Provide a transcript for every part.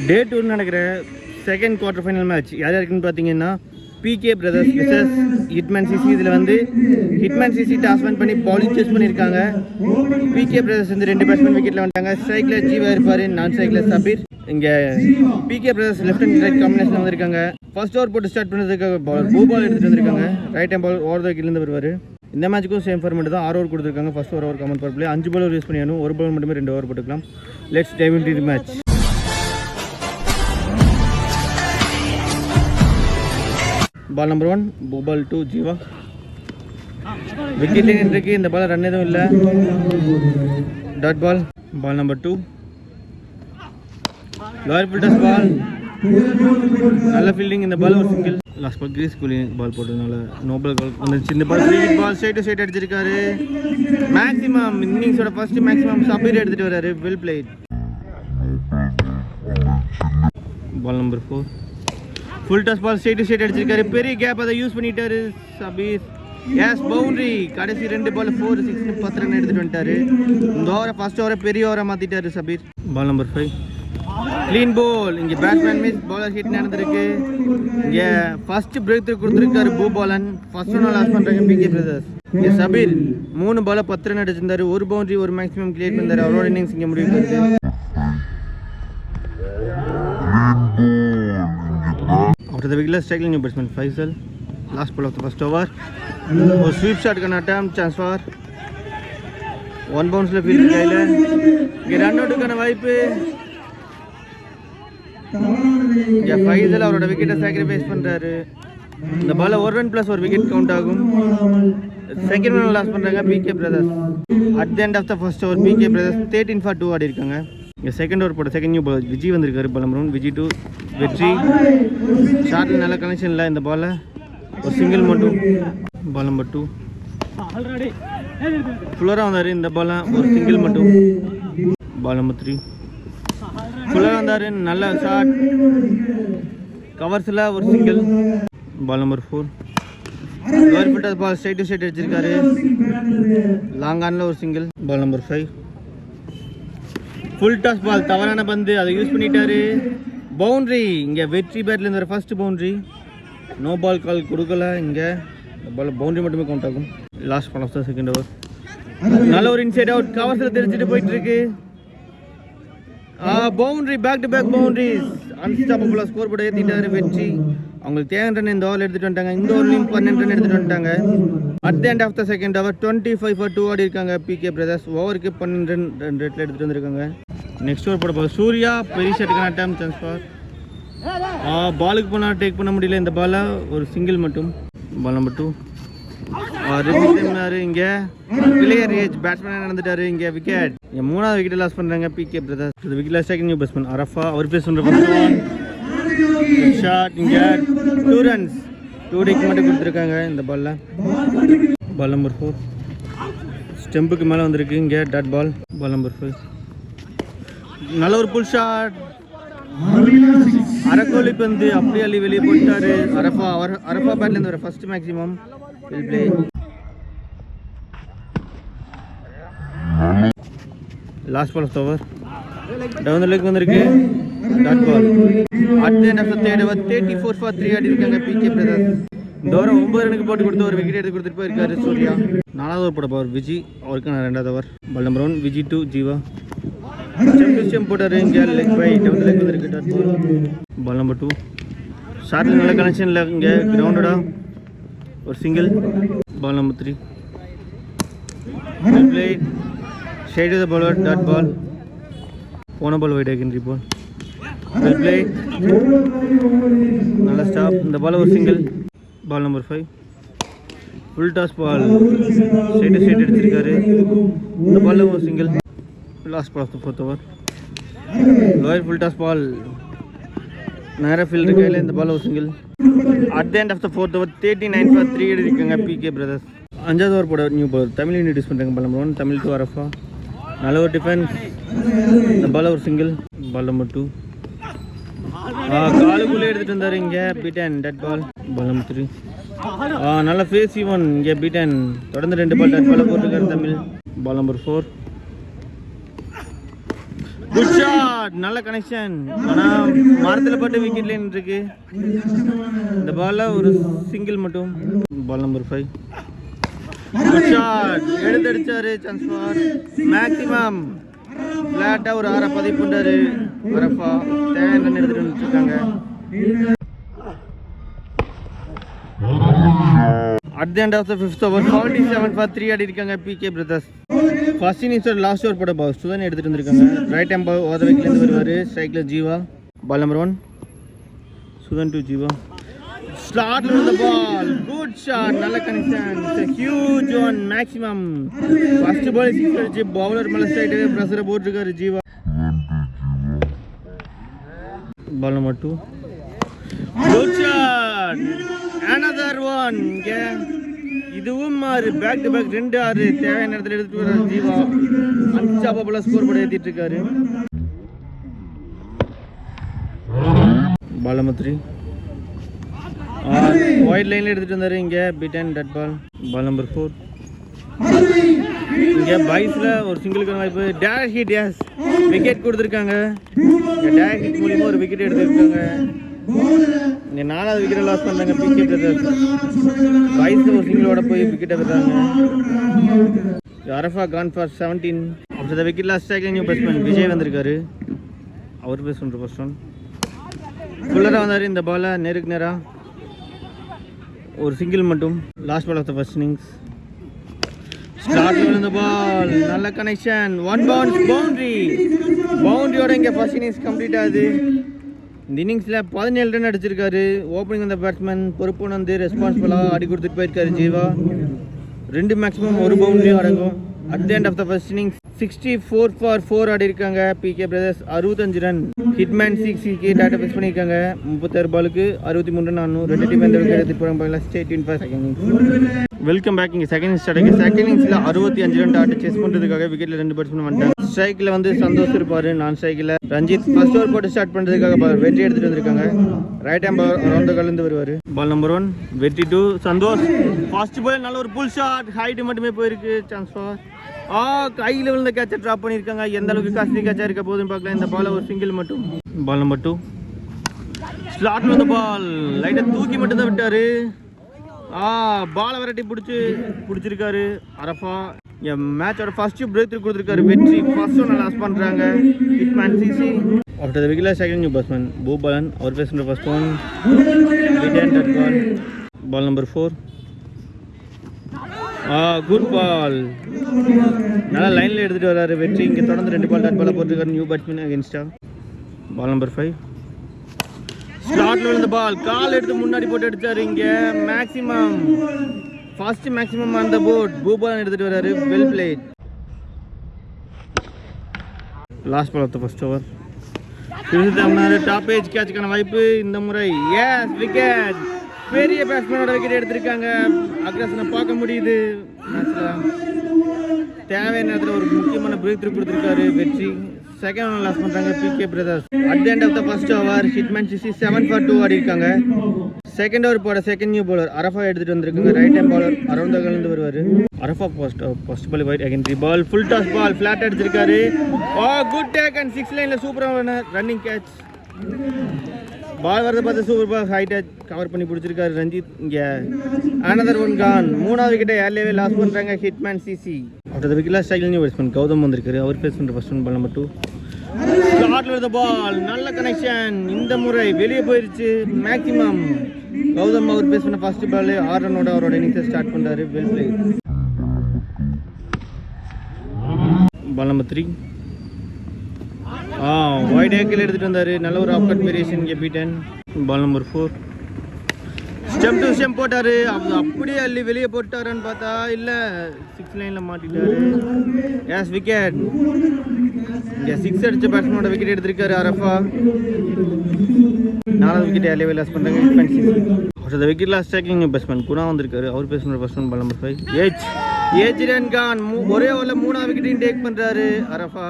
டே 2 நடக்கிற second quarter final match யார் யாருக்குன்னு பார்த்தீங்கன்னா PK brothers versus Hitman CC. இதில் வந்து ஹிட்மேன் சிசி டாஸ் வின் பண்ணி பவுலிங் சூஸ் பண்ணியிருக்காங்க. பிகே பிரதர்ஸ் வந்து 2 பேட்ஸ்மேன் விக்கெட்டில் வந்துட்டாங்க. ஸ்ட்ரைக்கில் ஜீவா இருப்பார், நான் ஸ்ட்ரைக்கில் சபீர். இங்கே PK brothers left and right combination வந்திருக்காங்க. ஃபர்ஸ்ட் ஓவர் போட்டு ஸ்டார்ட் பண்ணுறதுக்காக பால் எடுத்துகிட்டு வந்திருக்காங்க. Right hand ball over the விக்கெட்லேருந்து வருவார். இந்த மேட்ச்சுக்கும் சேம் ஃபார்மேட் தான். 6 ஓவர் கொடுத்துருக்காங்க. First over common power play. 5 ball use பண்ணியானும் 1 பால் மட்டுமே 2 ஓவர் போட்டுக்கலாம். Let's dive into the match. Ball number 1, ball 2 Jeeva. Wicket line இருக்கு. இந்த பால் ரன் எதுவும் இல்லை. Dot ball. பால் நம்பர் 2 லாயர் ஃபில்டர்ஸ் பால். நல்ல ஃபீல்டிங். இந்த பால் ஒரு single. Last ball crease cooling ball போட்டதுனால நோபல் பால் வந்துருச்சு. இந்த ball free ball straight to straight அடிச்சிருக்காரு. மேக்ஸிமம் இன்னிங்ஸோட ஃபர்ஸ்ட் மேக்ஸிமம் சபீர் எடுத்துட்டு வராரு. Well played. Ball number 4 full toss ball straight to straight அடிச்சிருக்காரு. பெரிய கேப் அதை யூஸ் பண்ணிட்டாரு சபீர். S boundary. கடைசி 2 பால் 4 6 10 ரன் எடுத்துட்டு வந்துட்டாரு. இந்த ஓவரை ஃபர்ஸ்ட் ஓவரை பெரிய ஓவரை மாத்திட்டாரு சபீர். பால் நம்பர் 5 க்ளீன் பால். இங்கே பேட்ஸ்மேன் மிஸ், பவுலர் ஹிட் நடந்திருக்கு. இங்கே ஃபர்ஸ்ட் பிரேக் த்ரூ கொடுத்துருக்காரு பூபாலன். ஃபர்ஸ்ட் ஒன் லாஸ் பண்ணுறாங்க பிகே பிரதர்ஸ். இங்கே சபீர் 3 பால் 10 ரன் அடிச்சிருந்தாரு. ஒரு பவுண்டரி ஒரு மேக்ஸிமம் கிளியர் பண்ணாரு. அவரோட இன்னிங்ஸ் இங்கே முடிவு பெறுது. After the wicket, striking new batsman Faisal. Last ball of the first over. A sweep shot can attempt. Chance for 1 bounce left field. Get run out kana wipe. Yeah, Faisal அவரோட விக்கெட்டை sacrifice பண்றாரு. இந்த ball 1 run plus 1 wicket count ஆகும். Second one loss பண்றாங்க PK brothers. At the end of the first over, PK brothers 13 for 2 ஆடி இருக்காங்க. இங்கே second over போட்ட செகண்ட் நியூ பால் விஜய் வந்திருக்காரு. பால் நம்பர் 1 விஜய் 2 வெற்றி. ஷார்ட்டில் நல்ல கனெக்ஷன் இல்லை. இந்த பாலில் ஒரு சிங்கிள் மட்டும். பால் நம்பர் 2 ஃபுல்லராக வந்தார். இந்த பாலில் ஒரு சிங்கிள் மட்டும். பால் நம்பர் 3 ஃபுல்லராக வந்தார். நல்ல ஷார்ட் கவர்ஸில் ஒரு சிங்கிள். பால் நம்பர் 4 கவர்மெண்ட் பால் ஸ்ட்ரைட் டு ஸ்ட்ரைட் அடிச்சிருக்காரு. லாங் ஆனில் ஒரு single. Ball number 5 full toss ball தவறான பந்து, அதை யூஸ் பண்ணிட்டாரு. பவுண்ட்ரி. இங்கே வெற்றி பேட்லேருந்து வர ஃபர்ஸ்ட் பவுண்ட்ரி. நோ பால் கால் கொடுக்கல. இங்கே பால் பவுண்ட்ரி மட்டுமே கவுண்ட் ஆகும். Last ball of the second over. நல்ல ஒரு இன்சைட் அவுட் கவர்ஸில் தெரிஞ்சுட்டு போயிட்டு இருக்கு. Boundary. Back to back boundaries. அன்ஸ்டாப்பபிளாக score board ஏற்றிட்டாரு வெற்றி. அவங்களுக்கு தேவையான ரன் இந்த ஓவரில் எடுத்துகிட்டு வந்துட்டாங்க. இந்த ஓவர்லையும் 12 ரன் எடுத்துகிட்டு வந்துட்டாங்க. At the end of the second over 25 for 2 ஆடி இருக்காங்க பிகே பிரதர்ஸ். ஓவருக்கு 12 ரன் ரேட்டில் எடுத்துகிட்டு வந்திருக்காங்க. நெக்ஸ்ட் ஓவர் போட போகுது சூர்யா. பெரிய ஷாட்டுக்கான அட்டெம்ப்ட் சான்ஸ் ஃபார். பாலுக்கு போனால் டேக் பண்ண முடியல. இந்த பாலை ஒரு சிங்கிள் மட்டும். பால் நம்பர் 2 இங்கே பிளேயர் ஏஜ் பேட்ஸ்மேன் நடந்துட்டாரு. இங்கே விக்கெட். இங்கே 3வது விக்கெட் லாஸ் பண்ணுறாங்க பிகே பிரதர்ஸ். இந்த wicket loss second new batsman Arafa. அவர் பேஸ் பண்ணுற ஷாட். இங்கே 2 runs 2 டேக் மட்டும் கொடுத்துருக்காங்க இந்த பாலில். பால் நம்பர் 4 ஸ்டெம்புக்கு மேலே வந்திருக்கு. இங்கே டாட் பால். பால் நம்பர் 5 நல்ல ஒரு புல் ஷாட். அரக்கோலி பந்து அப்படியே அள்ளி வெளியே போட்டாரு அரஃபா. அரஃபா பேட்லேருந்து வர first maximum well play. Last ball off over down the leg வந்திருக்கு. Dot ball. At the end of the third over 34 for 3 ஆடி இருக்காங்க பிகே பிரதர்ஸ். இந்த ஓவர் 9 ரனுக்கு போட்டு கொடுத்து ஒரு விக்கெட் எடுத்து கொடுத்துட்டு போயிருக்காரு சூர்யா. 4வது ஓவர் போட போவார் விஜய். அவருக்கு 2வது over. Ball number 1 Vijay 2 Jeeva. Stump போட்டாரு. இங்கே leg bye down the leg வந்திருக்கு. Dot ball. பால் நம்பர் 2 ஷார்ட்டில் நல்ல கனெக்ஷன் இல்லை. இங்கே கிரவுண்டடா ஒரு single. Ball number 3 played straight to the bowler. Dot ball. போன பால் வைட் ஆகின்ற பால். Well play. நல்ல ஸ்டாப். இந்த பால் ஒரு single. Ball number 5 full toss ball straight to straight அடிச்சிருக்காரு. இந்த பால் ஒரு single. Last ball of the fourth over lower full toss ball நேராக field கையில். இந்த பால் ஒரு single. At the end of the fourth over 39 for 3 இருக்காங்க பிகே பிரதர்ஸ். 5வது over போட நியூ பால் தமிழ் இன்ட்ரடியூஸ் பண்ணுறாங்க. Ball number 1 Tamil 2 Arafa. நல்ல ஒரு டிஃபென்ஸ். இந்த பால் ஒரு சிங்கிள். பால் நம்பர் 2 காலுக்குள்ளே எடுத்துகிட்டு வந்தார். இங்கே பீட்டன். டட் பால். பால் நம்பர் 3 நல்ல ஃபேஸ் ஈவன். இங்கே பீட்டன். தொடர்ந்து 2 பால் டட் பால் போட்டிருக்காரு Tamil. Ball number 4 good shot. Shot, நல்ல கனெக்ஷன். ஆனால் மரத்தில் பட்டு விக்கெட் லைன் இருக்கு. இந்த பாலில் ஒரு சிங்கிள் மட்டும். Ball number 5. குட் ஷாட், எடுத்தடிச்சாரு. Chance for maximum. ஃப்ளாட்டாக ஒரு 6 பதிவு பண்ணுறாரு அரஃபா. தேவையான ரன் எடுத்துகிட்டு வந்துருக்காங்க. At the end of the 5th over, 47 for 3 ஆடி இருக்காங்க PK Brothers. ஃபர்ஸ்ட் இன்னிங்ஸோட லாஸ்ட் ஓவர் போட பால் சுதன் எடுத்துகிட்டு வந்திருக்காங்க. ரைட் ஹேண்ட் பால் ஓவர் விக்கெட்லேருந்து வருவார். ஸ்ட்ரைக்கில் Jeeva. Ball number 1 Sudhan to Jeeva. ஸ்லாட்ல இருந்த பால், குட் ஷாட், நல்ல connection. Huge one maximum. First ball 6 அடிச்சு பவுலர் மேலே ஸ்ட்ரைட்டாகவே ப்ரெஷரை போட்டிருக்காரு Jeeva. Ball number 2 good shot, another one. இதுவும் மாறு பேக் டு பேக் 2-6 தேவையான நேரத்தில் எடுத்துட்டு வர ஜீவா. அன்ஸ்டாப்பபிளா ஸ்கோர் போர்டு ஏற்றிட்டு இருக்காரு. பால் நம்பர் 3 ஒயிட் லைன்ல எடுத்துட்டு வந்தாரு. இங்கே பீட்டன் டட் பால். பால் நம்பர் 4 இங்கே பாய்ஸ்ல ஒரு சிங்கிளுக்கான வாய்ப்பு. டேஷ் ஹிட், எஸ் விக்கெட் கொடுத்துருக்காங்க. டேஷ் ஹிட் மூலியமா ஒரு விக்கெட் எடுத்துருக்காங்க. இங்கே 4வது விக்கெட்டை லாஸ் பண்ணாங்க PK Brothers. பாய்ஸ்ல ஒரு சிங்கிளோட போய் விக்கெட்டை பெறாங்க. அரஃபா கான் ஃபார் 17. அப்படி விக்கெட் லாஸ்ட் ஸ்ட்ரைக்ல நியூ பேட்ஸ்மேன் விஜய் வந்திருக்காரு. அவர் பேஸ் பண்ணுற ஃபர்ஸ்ட் ஒன் ஃபுல்லராக வந்தார். இந்த பாலை நேருக்கு நேராக ஒரு சிங்கிள் மட்டும். Last ball of the first innings. ஸ்டார்ட்ல இருந்த பால், நல்ல கனெக்ஷன். 1 bounce boundary. பவுண்டரியோட இங்கே ஃபர்ஸ்ட் இன்னிங்ஸ் கம்ப்ளீட் ஆகுது. இந்த இன்னிங்ஸில் 17 ரன் அடிச்சிருக்காரு. ஓப்பனிங் வந்த பேட்ஸ்மேன் பொறுப்பு வந்து ரெஸ்பான்சிபிளாக அடி கொடுத்துட்டு போயிருக்காரு ஜீவா. 2 மேக்ஸிமம் 1 பவுண்டரியும் அடங்கும். At the end of the first innings 64 for 4 ஆடி இருக்காங்க PK Brothers. 65 ரன். ஹிட்மேன் 6 டாட்டா ஃபிக்ஸ் பண்ணியிருக்காங்க. 36 பாலுக்கு 63 ரன் ஆனும். 2 டீம் எந்த விக்கெட் எடுத்துட்டு போகிறாங்க. Stayed in for second innings. Welcome back. இங்கே செகண்ட் இன்னிங்ஸ் ஸ்டார்ட் ஆகி செகண்ட் இன்னிங்ஸில் 65 ரன் டாட்டா சேஸ் பண்ணுறதுக்காக விக்கெட்டில் 2 பேட்ஸ்மேன் வந்துட்டாங்க. ஸ்ட்ரைக்கில் வந்து சந்தோஷ் இருப்பார். நான் ஸ்ட்ரைக்கில் ரஞ்சித். ஃபர்ஸ்ட் ஓவர் போட்டு ஸ்டார்ட் பண்ணுறதுக்காக வெற்றி எடுத்துகிட்டு வந்திருக்காங்க. Right hand ball around the கால்லேருந்து வருவார். பால் நம்பர் 1 வெற்றி டு சந்தோஷ். ஃபர்ஸ்ட் பால் நல்ல ஒரு புல் ஷாட். ஹைட் மட்டுமே போயிருக்கு. சான்ஸ் ஃபார் கையில் விழுந்த கேட்சை ட்ராப் பண்ணியிருக்காங்க. எந்த அளவுக்கு காஸ்ட்லி கேட்சா இருக்க போதுன்னு பார்க்கலாம். இந்த பால் ஒரு சிங்கிள் மட்டும். பால் நம்பர் 2 ஸ்லாட்ல வந்த பால் லைட்டாக தூக்கி மட்டும் தான் விட்டாரு. பாலை விரட்டி பிடிச்சிருக்காரு அரஃபா. என் மேட்சோட ஃபர்ஸ்ட் பிரேக் த்ரூ கொடுத்துருக்காரு. வெற்றி ஃபர்ஸ்ட் ஒன்று லாஸ் பண்ணுறாங்க Hitman CC. After the wicket second new batsman Bhupalan. அவர் பேசுகிற first one dot ball. Ball number 4 good ball, நல்லா லைனில் எடுத்துகிட்டு வர்றாரு வெற்றி. இங்கே தொடர்ந்து 2 பால் டட் பாலாக போட்டுருக்காரு நியூ பேட்ஸ்மேன் அகேன்ஸ்டா. பால் நம்பர் 5 ஸ்லாட்ல விழுந்த பால், கால் எடுத்து முன்னாடி போட்டு அடிச்சாரு. இங்கே maximum first maximum on the board Bhupalan எடுத்துகிட்டு வர்றாரு. Well played. Last ball of the first over. Top edge கேட்சுக்கான வாய்ப்பு இந்த முறை. Yes wicket. பெரிய பேட்ஸ்மேனோட விக்கெட் எடுத்திருக்காங்க. அக்ரஸனை பார்க்க முடியுது மேட்ச்சில். தேவையான நேரத்தில் ஒரு முக்கியமான பிரேக் த்ரூ கொடுத்துருக்காரு வெற்றி. செகண்ட் ஒன் லாஸ் பண்ணுறாங்க PK Brothers. At the end of the first over hitman CC 7 for 2 ஆடி இருக்காங்க. செகண்ட் ஓவர் போட செகண்ட் நியூ பவுலர் அரஃபா எடுத்துகிட்டு வந்திருக்காங்க. Right hand bowler around the கலந்து வருவார். Arafa first ball wide again ball full toss ball flat அடிச்சிருக்காரு. Good take and 6 லைனில் சூப்பரான ரன்னிங் கேட்ச். பால் வரதை பார்த்து சூப்பர் பால் ஹைட்டாக கவர் பண்ணி பிடிச்சிருக்காரு ரஞ்சித். இங்கே அனதர் ஒன் கான். 3வது விக்கெட்டை ஏர்லேயே லாஸ் பண்ணுறாங்க Hitman CC. After the wicket ஸ்ட்ரைக்கில் நியூ பேட்ஸ்மேன் கௌதம் வந்திருக்காரு. அவர் பேஸ் பண்ணுற ஃபர்ஸ்ட் ஒன் பால் நம்பர் 2 ஸ்லாட்ல இருந்த பால், நல்ல கனெக்ஷன். இந்த முறை வெளியே போயிருச்சு மேக்ஸிமம். கௌதம் அவர் பேஸ் பண்ண ஃபர்ஸ்ட் பால் 6 ரன்னோட அவரோட இன்னிங்ஸை ஸ்டார்ட் பண்ணுறாரு. Well play. Ball number 3 wide ஏக்கில் எடுத்துகிட்டு வந்தார். நல்ல ஒரு ஆஃப் கட் வேரியேஷன். இங்கே beaten. Ball number 4 stump to stump போட்டார். அப்படியே அள்ளி வெளியே போட்டாருன்னு பார்த்தா இல்லை, 6 லைனில் மாட்டிட்டாரு. S wicket. இங்கே 6 அடித்த பேட்ஸ்மேனோட விக்கெட் எடுத்திருக்காரு அரஃபா. 4வது விக்கெட் ஏர்லேயே லாஸ் பண்ணுறாங்க Hitman CC. After the wicket last striking batsman Guna வந்திருக்காரு. அவர் பேஸ் பண்ணுற first one ball number 5 edge run gone. ஒரே ஓவரில் 3வது விக்கெட்டையும் டேக் பண்ணுறாரு அரஃபா.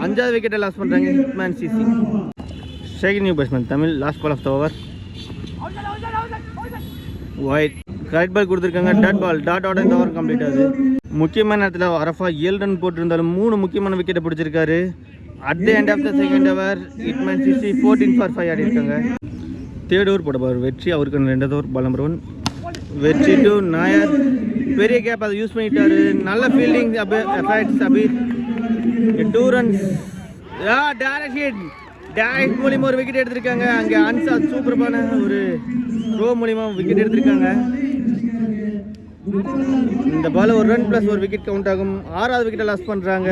5வது விக்கெட்டை லாஸ் பண்ணுறாங்க Hitman CC. Second new batsman Tamil. Last ball of the over wide correct ball கொடுத்துருக்காங்க. டாட் பால் டாட்டோட இந்த ஓவர் கம்ப்ளீட் ஆகுது. முக்கியமான நேரத்தில் அரஃபா 7 ரன் போட்டிருந்தாலும் 3 முக்கியமான விக்கெட்டை பிடிச்சிருக்காரு. At the end of the second over hitman CC 14 for 5 ஆடி இருக்காங்க. தேர்ட் ஓவர் போட போகிறார் வெற்றி. அவருக்கு 2வது ஓவர் பால் நம்பர் 1 வெற்றி டு நாயர். பெரிய கேப் அதை யூஸ் பண்ணிட்டாரு. நல்ல ஃபீல்டிங் எஃபெக்ட்ஸ் அபீர். 2 runs. டைரக்ட் மூலியமாக ஒரு விக்கெட் எடுத்திருக்காங்க. அங்கே அன்சா சூப்பரான ஒரு த்ரோ மூலியமாக விக்கெட் எடுத்திருக்காங்க. இந்த பால் ஒரு ரன் ப்ளஸ் ஒரு விக்கெட் கவுண்ட் ஆகும். 6வது விக்கெட்டை லாஸ் பண்ணுறாங்க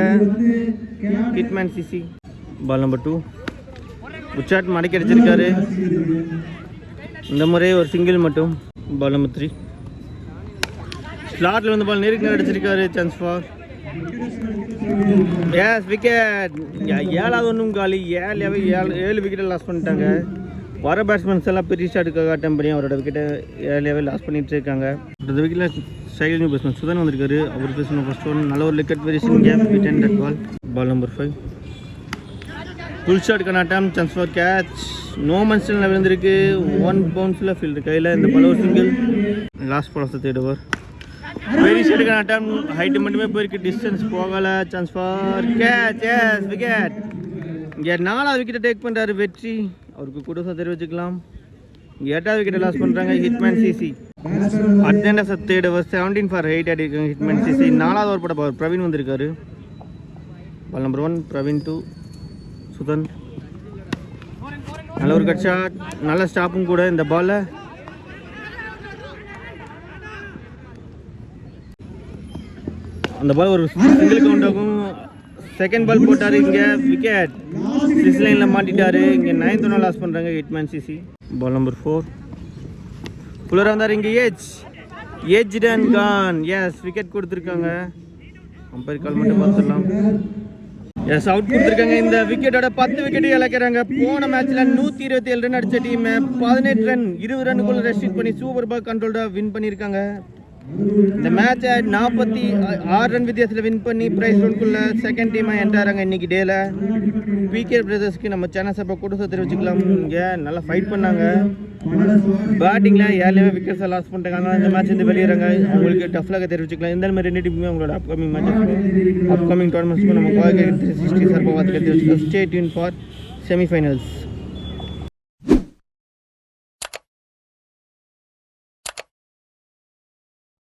ஹிட்மேன் சிசி. பால் நம்பர் 2 உச்சாட் மடக்கி அடிச்சிருக்காரு. இந்த முறை ஒரு சிங்கிள் மட்டும். பால் நம்பர் 3 ஸ்லாட்டில் வந்து பால் நெருக்கி அடிச்சிருக்காரு. Chance for S wicket. 7வது ஒன்றும் காலி. 7 விக்கெட்டை லாஸ் பண்ணிட்டாங்க. வர பேட்ஸ்மேன்ஸ் எல்லாம் பெரிய ஷாட்டுக்காக அட்டம் பண்ணி அவரோட விக்கெட்டை 7 லாஸ் பண்ணிட்டு இருக்காங்க. இந்த விக்கெட்டில் சைடில் நியூ பேட்ஸ்மேன் சுதன் வந்திருக்காரு. அவர் பேசணும் ஃபர்ஸ்ட் ஒன். நல்ல ஒரு விக்கெட் வேரியேஷன் கேப் விட் and that ball. Ball number 5 full ஷாட்டுக்கான attempt. Chance for catch. No மன்ஸ்டனில் விழுந்திருக்கு. 1 பவுன்ஸில் ஃபீல்டு கையில். இந்த பால் ஒரு single. Last ball of the third over. பெரிய ஷாட்டுக்கான அட்டம். ஹைட்டு மட்டுமே போயிருக்கு, டிஸ்டன்ஸ் போகலை. Chance for catch. Yes wicket. இங்கே 4வது விக்கெட்டை டேக் பண்ணுறாரு வெற்றி. அவருக்கு கூட தெரிவிச்சுக்கலாம். 8வது விக்கெட்டை லாஸ் பண்ணுறாங்க Hitman CC. At the end of the third over 17 for 8 ஆடி இருக்காங்க ஹிட்மேன் சிசி. 4வது ஓவர் போட பிரவீன் வந்திருக்காரு. Ball number 1 Praveen to Sudhan. நல்ல ஒரு கட் ஷாட். நல்ல ஸ்டாப்பும் கூட. இந்த பாலில் அந்த பால் ஒரு சிங்கிள் கவுண்ட் ஆகும். செகண்ட் பால் போட்டார். இங்கே விக்கெட். 6 லைனில் மாட்டிட்டாரு. இங்கே 9th ஒன்று லாஸ் பண்ணுறாங்க ஹிட்மேன் சிசி. பால் நம்பர் 4 புலராக வந்தார். இங்கே edge done gone. Yes wicket கொடுத்துருக்காங்க. அம்பையர் கால் மட்டும் பார்த்துடலாம். எஸ் அவுட் கொடுத்துருக்காங்க. இந்த விக்கெட்டோட 10 விக்கெட்டு இழக்கிறாங்க. போன மேட்ச்சில் 127 ரன் அடித்த டீம் 18 ரன் 20 ரன்னுக்குள்ள ரெஸ்ட்ரிக்ட் பண்ணி சூப்பர் கண்ட்ரோல்டாக வின் பண்ணியிருக்காங்க. இந்த மேட்சை 46 ரன் வித்தியாசத்தில் வின் பண்ணி ப்ரைஸ் ரவுண்டுக்குள்ள செகண்ட் டீமாக என்ட்ராங்க இன்னைக்கு டேல. பிகே பிரதர்ஸ்க்கு நம்ம சேனல் சார்பாக கூட தெரிவிச்சுக்கலாம். இங்கே நல்லா ஃபைட் பண்ணாங்க. பேட்டிங்கில் 7 விக்கெட்ஸை லாஸ் பண்ணிட்டாங்க. இந்த மேட்ச் வந்து வெளியேறாங்க. அவங்களுக்கு டஃப்லாக தெரிவிச்சுக்கலாம். இந்த மாதிரி 2 டீமுமே அவங்களோட அப்கமிங் மேட்சஸ் அப்கமிங் டோர்னமெண்ட்ஸ்க்கு நம்ம 360 சார்பாக பார்த்து தெரிவிச்சுக்கலாம். Stay tune for semi-finals.